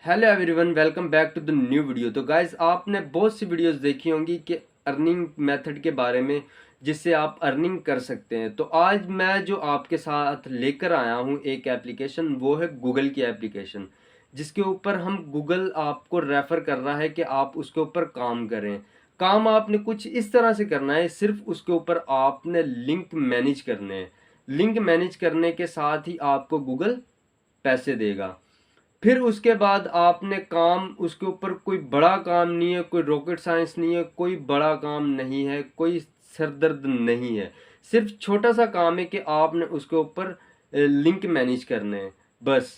Hello everyone, welcome back to the new video. तो guys, आपने बहुत सी वीडियोस देखी होंगी कि अर्निंग मेथड के बारे में जिससे आप अर्निंग कर सकते हैं। तो आज मैं जो आपके साथ लेकर आया हूँ एक एप्लीकेशन, वो है गूगल की एप्लीकेशन, जिसके ऊपर हम गूगल आपको रेफ़र कर रहा है कि आप उसके ऊपर काम करें। काम आपने कुछ इस तरह से करना है, सिर्फ उसके ऊपर आपने लिंक मैनेज करने हैं। लिंक मैनेज करने के साथ ही आपको गूगल पैसे देगा। फिर उसके बाद आपने काम उसके ऊपर, कोई बड़ा काम नहीं है, कोई रॉकेट साइंस नहीं है, कोई बड़ा काम नहीं है, कोई सरदर्द नहीं है। सिर्फ छोटा सा काम है कि आपने उसके ऊपर लिंक मैनेज करने हैं, बस।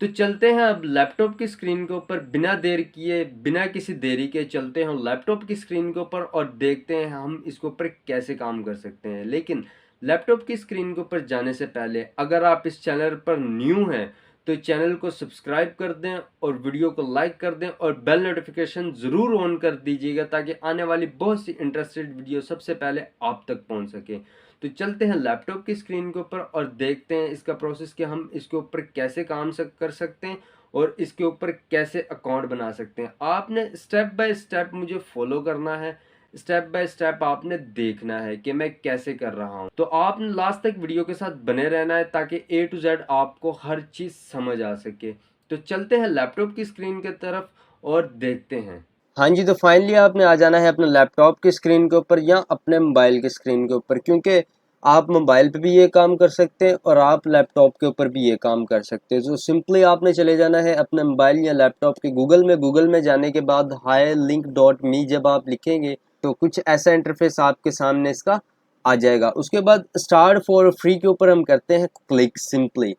तो चलते हैं अब लैपटॉप की स्क्रीन के ऊपर, बिना देर किए, बिना किसी देरी के चलते हैं लैपटॉप की स्क्रीन के ऊपर और देखते हैं हम इसके ऊपर कैसे काम कर सकते हैं। लेकिन लैपटॉप की स्क्रीन के ऊपर जाने से पहले, अगर आप इस चैनल पर न्यू हैं तो चैनल को सब्सक्राइब कर दें और वीडियो को लाइक कर दें और बेल नोटिफिकेशन ज़रूर ऑन कर दीजिएगा, ताकि आने वाली बहुत सी इंटरेस्टेड वीडियो सबसे पहले आप तक पहुंच सके। तो चलते हैं लैपटॉप की स्क्रीन के ऊपर और देखते हैं इसका प्रोसेस कि हम इसके ऊपर कैसे काम कर सकते हैं और इसके ऊपर कैसे अकाउंट बना सकते हैं। आपने स्टेप बाय स्टेप मुझे फॉलो करना है, स्टेप बाय स्टेप आपने देखना है कि मैं कैसे कर रहा हूँ। तो आपने लास्ट तक वीडियो के साथ बने रहना है ताकि ए टू जेड आपको हर चीज़ समझ आ सके। तो चलते हैं लैपटॉप की स्क्रीन की तरफ और देखते हैं। हाँ जी, तो फाइनली आपने आ जाना है अपने लैपटॉप की स्क्रीन के ऊपर या अपने मोबाइल की स्क्रीन के ऊपर, क्योंकि आप मोबाइल पे भी ये काम कर सकते हैं और आप लैपटॉप के ऊपर भी ये काम कर सकते हैं। तो सिंपली आपने चले जाना है अपने मोबाइल या लैपटॉप के गूगल में जाने के बाद हाई लिंक डॉट मी जब आप लिखेंगे तो कुछ ऐसा इंटरफेस आपके सामने इसका आ जाएगा। उसके बाद स्टार्ट फॉर फ्री के ऊपर हम करते हैं क्लिक सिंपली।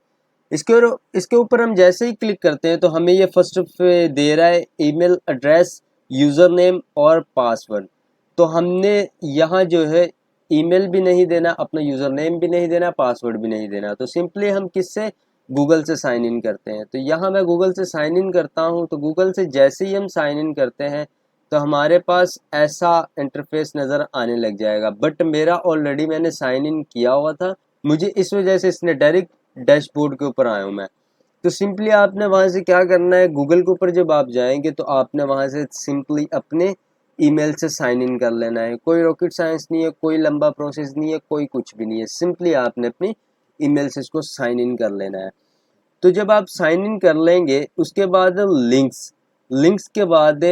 इसके ऊपर हम जैसे ही क्लिक करते हैं तो हमें ये फर्स्ट पे दे रहा है ईमेल एड्रेस, यूज़र नेम और पासवर्ड। तो हमने यहाँ जो है ईमेल भी नहीं देना, अपना यूज़र नेम भी नहीं देना, पासवर्ड भी नहीं देना। तो सिंपली हम किससे, गूगल से साइन इन करते हैं। तो यहाँ मैं गूगल से साइन इन करता हूँ। तो गूगल से जैसे ही हम साइन इन करते हैं तो हमारे पास ऐसा इंटरफेस नज़र आने लग जाएगा, बट मेरा ऑलरेडी मैंने साइन इन किया हुआ था, मुझे इस वजह से इसने डायरेक्ट डैशबोर्ड के ऊपर आया हूँ मैं। तो सिंपली आपने वहाँ से क्या करना है, गूगल के ऊपर जब आप जाएंगे तो आपने वहाँ से सिंपली अपने ईमेल से साइन इन कर लेना है। कोई रॉकेट साइंस नहीं है, कोई लंबा प्रोसेस नहीं है, कोई कुछ भी नहीं है। सिंपली आपने अपनी ईमेल से इसको साइन इन कर लेना है। तो जब आप साइन इन कर लेंगे उसके बाद लिंक्स, लिंक्स के बाद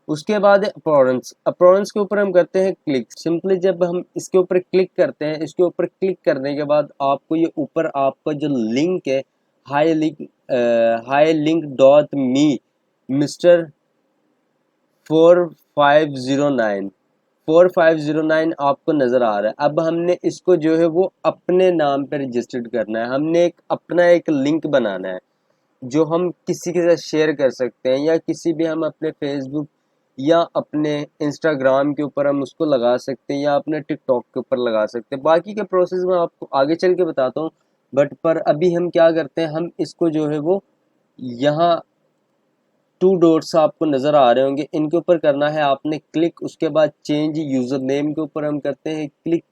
उसके बाद अपॉरेंस, अपॉरेंस के ऊपर हम करते हैं क्लिक। सिंपली जब हम इसके ऊपर क्लिक करते हैं, इसके ऊपर क्लिक करने के बाद आपको ये ऊपर आपका जो लिंक है, हाई लिंक डॉट मी मिस्टर 4509 4509 आपको नज़र आ रहा है। अब हमने इसको जो है वो अपने नाम पे रजिस्टर्ड करना है। हमने अपना एक लिंक बनाना है जो हम किसी के साथ शेयर कर सकते हैं, या किसी भी हम अपने फेसबुक या अपने इंस्टाग्राम के ऊपर हम उसको लगा सकते हैं, या अपने टिकटॉक के ऊपर लगा सकते हैं। बाकी के प्रोसेस मैं आपको आगे चल के बताता हूँ, बट पर अभी हम क्या करते हैं, हम इसको जो है वो यहाँ टू डॉट्स आपको नज़र आ रहे होंगे, इनके ऊपर करना है आपने क्लिक। उसके बाद चेंज यूज़र नेम के ऊपर हम करते हैं क्लिक।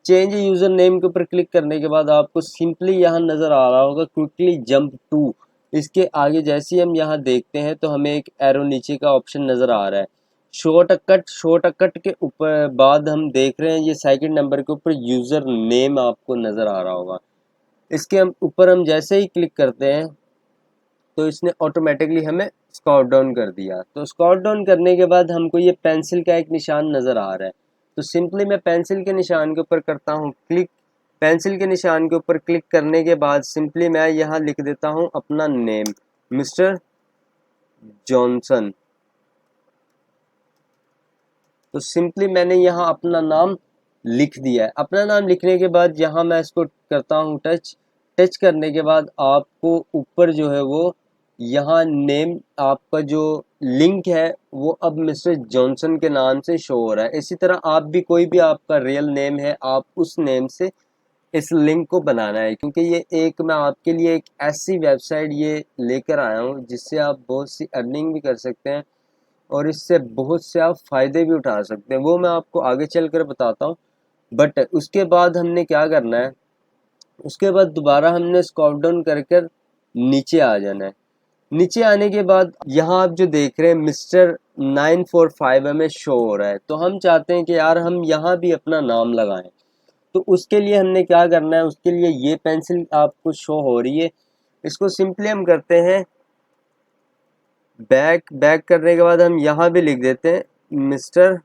चेंज यूज़र नेम के ऊपर क्लिक करने के बाद आपको सिंपली यहाँ नज़र आ रहा होगा क्विकली जंप टू। इसके आगे जैसे ही हम यहाँ देखते हैं तो हमें एक एरो नीचे का ऑप्शन नज़र आ रहा है, शॉर्टकट। शॉर्टकट के ऊपर बाद हम देख रहे हैं ये सेकंड नंबर के ऊपर यूज़र नेम आपको नज़र आ रहा होगा। इसके हम ऊपर हम जैसे ही क्लिक करते हैं तो इसने ऑटोमेटिकली हमें स्क्रॉल डाउन कर दिया। तो स्क्रॉल डाउन करने के बाद हमको ये पेंसिल का एक निशान नज़र आ रहा है। तो सिंपली मैं पेंसिल के निशान के ऊपर करता हूँ क्लिक। पेंसिल के निशान के ऊपर क्लिक करने के बाद सिंपली मैं यहाँ लिख देता हूँ अपना नेम, मिस्टर जॉनसन। तो सिंपली मैंने यहाँ अपना नाम लिख दिया है। अपना नाम लिखने के बाद यहाँ मैं इसको करता हूँ टच। टच करने के बाद आपको ऊपर जो है वो यहाँ नेम, आपका जो लिंक है वो अब मिस्टर जॉनसन के नाम से शो हो रहा है। इसी तरह आप भी, कोई भी आपका रियल नेम है, आप उस नेम से इस लिंक को बनाना है, क्योंकि ये एक, मैं आपके लिए एक ऐसी वेबसाइट ये लेकर आया हूँ जिससे आप बहुत सी अर्निंग भी कर सकते हैं और इससे बहुत से आप फ़ायदे भी उठा सकते हैं। वो मैं आपको आगे चल कर बताता हूँ। बट उसके बाद हमने क्या करना है, उसके बाद दोबारा हमने स्क्रॉल डाउन कर कर नीचे आ जाना है। नीचे आने के बाद यहाँ आप जो देख रहे हैं मिस्टर 945 हमें शो हो रहा है, तो हम चाहते हैं कि यार हम यहाँ भी अपना नाम लगाएं। तो उसके लिए हमने क्या करना है, उसके लिए ये पेंसिल आपको शो हो रही है, इसको सिंपली हम करते हैं बैक करने के बाद हम यहाँ भी लिख देते हैं मिस्टर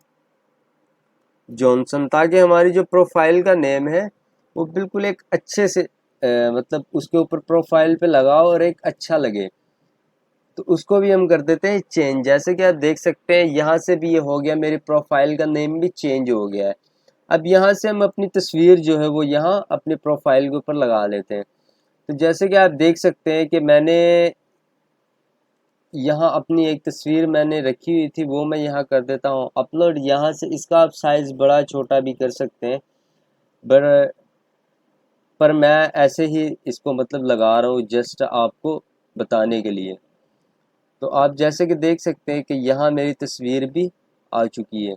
जॉनसन, ताकि हमारी जो प्रोफाइल का नेम है वो बिल्कुल एक अच्छे से मतलब उसके ऊपर प्रोफाइल पे लगाओ और एक अच्छा लगे। तो उसको भी हम कर देते हैं चेंज। जैसे कि आप देख सकते हैं यहाँ से भी ये हो गया, मेरी प्रोफाइल का नेम भी चेंज हो गया है। अब यहाँ से हम अपनी तस्वीर जो है वो यहाँ अपने प्रोफाइल के ऊपर लगा लेते हैं। तो जैसे कि आप देख सकते हैं कि मैंने यहाँ अपनी एक तस्वीर मैंने रखी हुई थी, वो मैं यहाँ कर देता हूँ अपलोड। यहाँ से इसका आप साइज़ बड़ा छोटा भी कर सकते हैं, पर मैं ऐसे ही इसको मतलब लगा रहा हूँ जस्ट आपको बताने के लिए। तो आप जैसे कि देख सकते हैं कि यहाँ मेरी तस्वीर भी आ चुकी है।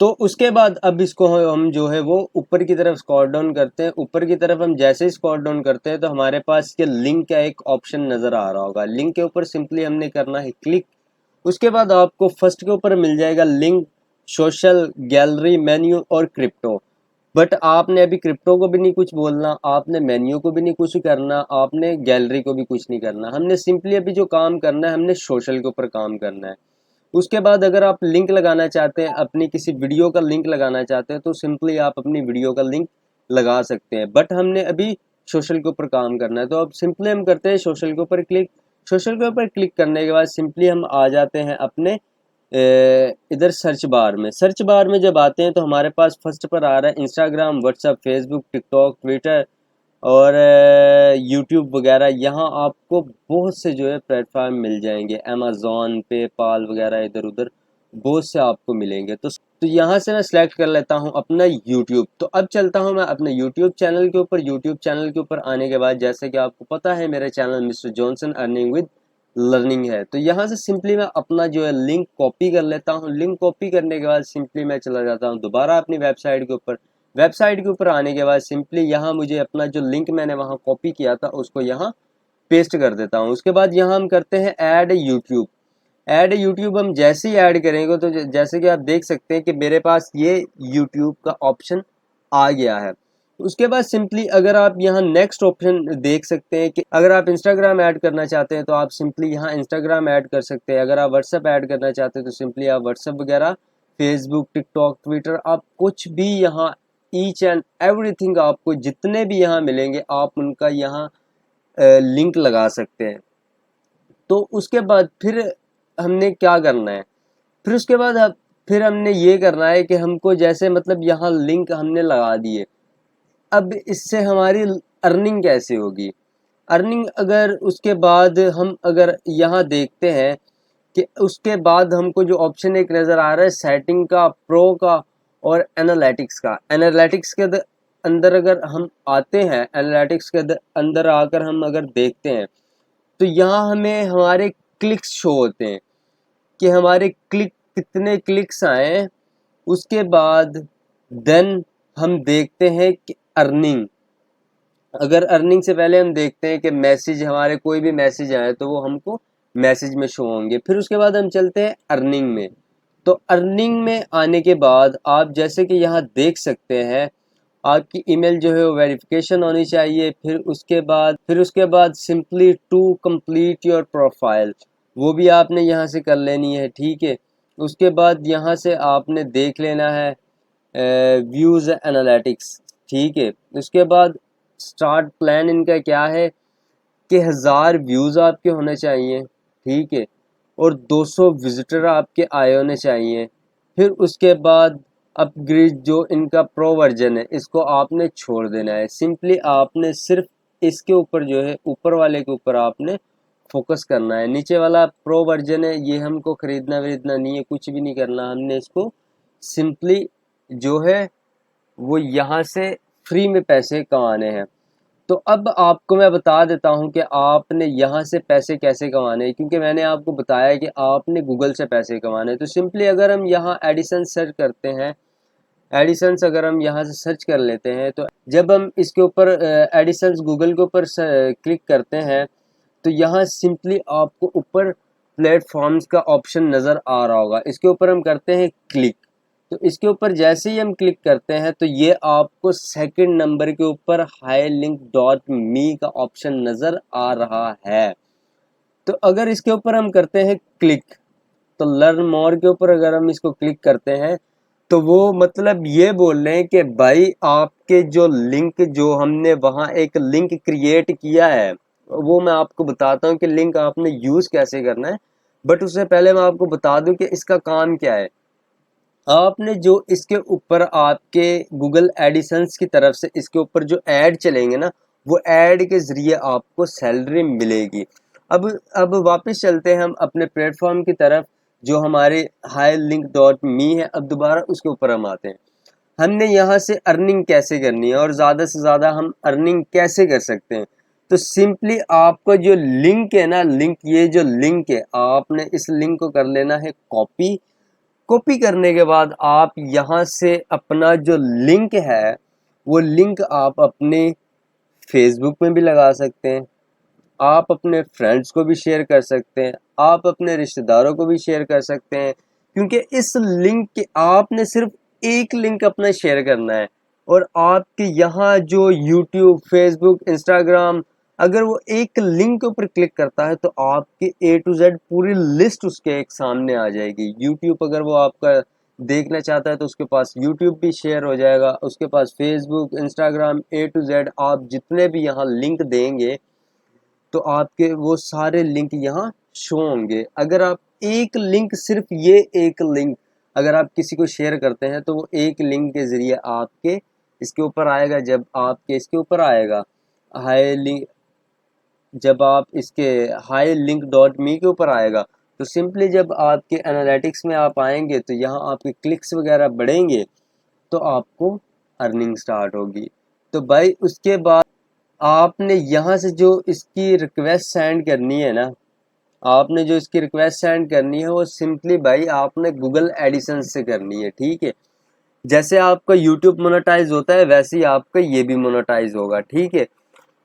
तो उसके बाद अब इसको हम जो है वो ऊपर की तरफ स्क्रॉल डाउन करते हैं। ऊपर की तरफ हम जैसे ही स्क्रॉल डाउन करते हैं तो हमारे पास के लिंक का एक ऑप्शन नज़र आ रहा होगा। लिंक के ऊपर सिंपली हमने करना है क्लिक। उसके बाद आपको फर्स्ट के ऊपर मिल जाएगा लिंक, सोशल, गैलरी, मेन्यू और क्रिप्टो। बट आपने अभी क्रिप्टो को भी नहीं कुछ बोलना, आपने मेन्यू को भी नहीं कुछ करना, आपने गैलरी को भी कुछ नहीं करना। हमने सिंपली अभी जो काम करना है, हमने सोशल के ऊपर काम करना है। उसके बाद अगर आप लिंक लगाना चाहते हैं, अपनी किसी वीडियो का लिंक लगाना चाहते हैं, तो सिंपली आप अपनी वीडियो का लिंक लगा सकते हैं। बट हमने अभी सोशल के ऊपर काम करना है, तो अब सिंपली हम करते हैं सोशल के ऊपर क्लिक। सोशल के ऊपर क्लिक करने के बाद सिंपली हम आ जाते हैं अपने इधर सर्च बार में। सर्च बार में जब आते हैं तो हमारे पास फर्स्ट पर आ रहा है Instagram, WhatsApp, Facebook, TikTok, Twitter और यूट्यूब वगैरह। यहाँ आपको बहुत से जो है प्लेटफॉर्म मिल जाएंगे, अमेज़ॉन, पेपाल वगैरह, इधर उधर बहुत से आपको मिलेंगे। तो यहाँ से मैं सेलेक्ट कर लेता हूँ अपना यूट्यूब। तो अब चलता हूँ मैं अपने यूट्यूब चैनल के ऊपर। यूट्यूब चैनल के ऊपर आने के बाद जैसे कि आपको पता है मेरा channel mister Johnson earning with learning है, तो यहाँ से सिंपली मैं अपना जो है लिंक कॉपी कर लेता हूँ। लिंक कॉपी करने के बाद सिंपली मैं चला जाता हूँ दोबारा अपनी वेबसाइट के ऊपर। वेबसाइट के ऊपर आने के बाद सिंपली यहाँ मुझे अपना जो लिंक मैंने वहाँ कॉपी किया था उसको यहाँ पेस्ट कर देता हूँ। उसके बाद यहाँ हम करते हैं ऐड यूट्यूब। ऐड यूट्यूब हम जैसे ही ऐड करेंगे तो जैसे कि आप देख सकते हैं कि मेरे पास ये यूट्यूब का ऑप्शन आ गया है। उसके बाद सिंपली अगर आप यहाँ नेक्स्ट ऑप्शन देख सकते हैं कि अगर आप इंस्टाग्राम ऐड करना चाहते हैं तो आप सिंपली यहाँ इंस्टाग्राम ऐड कर सकते हैं। अगर आप व्हाट्सएप ऐड करना चाहते हैं तो सिंपली आप व्हाट्सएप वगैरह, फेसबुक, टिकटॉक, ट्विटर, आप कुछ भी यहाँ ईच एंड एवरीथिंग आपको जितने भी यहाँ मिलेंगे आप उनका यहाँ लिंक लगा सकते हैं। तो उसके बाद फिर हमने क्या करना है, फिर उसके बाद फिर हमने ये करना है कि हमको जैसे मतलब यहाँ लिंक हमने लगा दिए, अब इससे हमारी अर्निंग कैसे होगी। अर्निंग अगर उसके बाद हम अगर यहाँ देखते हैं कि उसके बाद हमको जो ऑप्शन एक नज़र आ रहा है सेटिंग का, प्रो का और एनालिटिक्स का। एनालिटिक्स के अंदर अगर हम आते हैं, एनालिटिक्स के अंदर आकर हम अगर देखते हैं तो यहाँ हमें हमारे क्लिक्स शो होते हैं कि हमारे कितने क्लिक्स आए। उसके बाद देन हम देखते हैं कि अर्निंग, अगर अर्निंग से पहले हम देखते हैं कि मैसेज, हमारे कोई भी मैसेज आए तो वो हमको मैसेज में शो होंगे। फिर उसके बाद हम चलते हैं अर्निंग में। तो अर्निंग में आने के बाद आप जैसे कि यहाँ देख सकते हैं आपकी ईमेल जो है वो वेरिफिकेशन होनी चाहिए। फिर उसके बाद simply to complete your profile, वो भी आपने यहाँ से कर लेनी है, ठीक है। उसके बाद यहाँ से आपने देख लेना है व्यूज़ एनालिटिक्स, ठीक है। उसके बाद स्टार्ट प्लान इनका क्या है कि 1000 व्यूज़ आपके होने चाहिए, ठीक है, और 200 विजिटर आपके आए होने चाहिए। फिर उसके बाद अपग्रेड जो इनका प्रो वर्जन है इसको आपने छोड़ देना है। सिंपली आपने सिर्फ इसके ऊपर जो है ऊपर वाले के ऊपर आपने फोकस करना है। नीचे वाला प्रो वर्जन है, ये हमको ख़रीदना वरीदना नहीं है, कुछ भी नहीं करना, हमने इसको सिंपली जो है वो यहाँ से फ्री में पैसे कमाने हैं। तो अब आपको मैं बता देता हूँ कि आपने यहाँ से पैसे कैसे कमाने हैं, क्योंकि मैंने आपको बताया कि आपने गूगल से पैसे कमाने हैं। तो सिंपली अगर हम यहाँ एडिसन सर्च करते हैं, एडिसन्स अगर हम यहाँ से सर्च कर लेते हैं तो जब हम इसके ऊपर एडिसन्स गूगल के ऊपर क्लिक करते हैं तो यहाँ सिंपली आपको ऊपर प्लेटफॉर्म्स का ऑप्शन नज़र आ रहा होगा, इसके ऊपर हम करते हैं क्लिक। तो इसके ऊपर जैसे ही हम क्लिक करते हैं तो ये आपको सेकंड नंबर के ऊपर HiLink.me का ऑप्शन नज़र आ रहा है। तो अगर इसके ऊपर हम करते हैं क्लिक, तो लर्न मोर के ऊपर अगर हम इसको क्लिक करते हैं तो वो मतलब ये बोल रहे हैं कि भाई आपके जो लिंक, जो हमने वहाँ एक लिंक क्रिएट किया है, वो मैं आपको बताता हूँ कि लिंक आपने यूज़ कैसे करना है। बट उससे पहले मैं आपको बता दूं कि इसका काम क्या है। आपने जो इसके ऊपर आपके गूगल एडिसेंस की तरफ से इसके ऊपर जो ऐड चलेंगे ना, वो ऐड के ज़रिए आपको सैलरी मिलेगी। अब वापस चलते हैं हम अपने प्लेटफॉर्म की तरफ, जो हमारे HiLink.me है। अब दोबारा उसके ऊपर हम आते हैं। हमने यहाँ से अर्निंग कैसे करनी है और ज़्यादा से ज़्यादा हम अर्निंग कैसे कर सकते हैं। तो सिंपली आपका जो लिंक है ना, ये जो लिंक है, आपने इस लिंक को कर लेना है कॉपी। कॉपी करने के बाद आप यहाँ से अपना जो लिंक है, वो लिंक आप अपने फेसबुक में भी लगा सकते हैं, आप अपने फ्रेंड्स को भी शेयर कर सकते हैं, आप अपने रिश्तेदारों को भी शेयर कर सकते हैं। क्योंकि इस लिंक के आपने सिर्फ एक लिंक अपना शेयर करना है, और आपके यहाँ जो यूट्यूब, फेसबुक, इंस्टाग्राम, अगर वो एक लिंक के ऊपर क्लिक करता है तो आपके A to Z पूरी लिस्ट उसके एक सामने आ जाएगी। यूट्यूब अगर वो आपका देखना चाहता है तो उसके पास यूट्यूब भी शेयर हो जाएगा, उसके पास Facebook, Instagram, A to Z आप जितने भी यहाँ लिंक देंगे तो आपके वो सारे लिंक यहाँ शो होंगे। अगर आप एक लिंक, सिर्फ ये एक लिंक अगर आप किसी को शेयर करते हैं तो वो एक लिंक के ज़रिए आपके इसके ऊपर आएगा। जब आपके इसके ऊपर आएगा हाई लिंक, जब आप इसके HiLink.me के ऊपर आएगा तो सिंपली जब आपके एनालिटिक्स में आप आएंगे तो यहाँ आपके क्लिक्स वगैरह बढ़ेंगे तो आपको अर्निंग स्टार्ट होगी। तो भाई उसके बाद आपने यहाँ से जो इसकी रिक्वेस्ट सेंड करनी है ना, आपने जो इसकी रिक्वेस्ट सेंड करनी है वो सिंपली भाई आपने गूगल एडिसेंस से करनी है, ठीक है। जैसे आपका यूट्यूब मोनेटाइज होता है वैसे ही आपका ये भी मोनेटाइज होगा, ठीक है।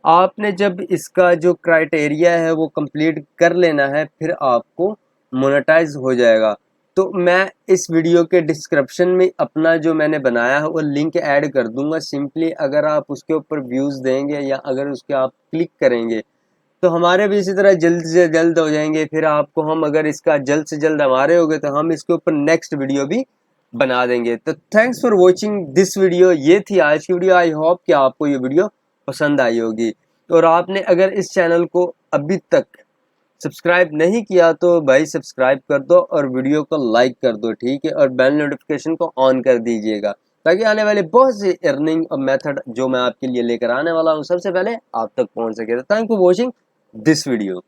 आपने जब इसका जो क्राइटेरिया है वो कंप्लीट कर लेना है, फिर आपको मोनेटाइज हो जाएगा। तो मैं इस वीडियो के डिस्क्रिप्शन में अपना जो मैंने बनाया है वो लिंक ऐड कर दूंगा। सिंपली अगर आप उसके ऊपर व्यूज़ देंगे या अगर उसके आप क्लिक करेंगे तो हमारे भी इसी तरह जल्द से जल्द हो जाएंगे। फिर आपको हम, अगर इसका जल्द से जल्द हमारे हो गए तो हम इसके ऊपर नेक्स्ट वीडियो भी बना देंगे। तो thanks for watching this video. ये थी आज की वीडियो। आई होप कि आपको ये वीडियो पसंद आई होगी। और आपने अगर इस चैनल को अभी तक सब्सक्राइब नहीं किया तो भाई सब्सक्राइब कर दो और वीडियो को लाइक कर दो, ठीक है। और बेल नोटिफिकेशन को ऑन कर दीजिएगा ताकि आने वाले बहुत से अर्निंग मेथड जो मैं आपके लिए लेकर आने वाला हूँ सबसे पहले आप तक पहुँच सके। Thank you for watching this video.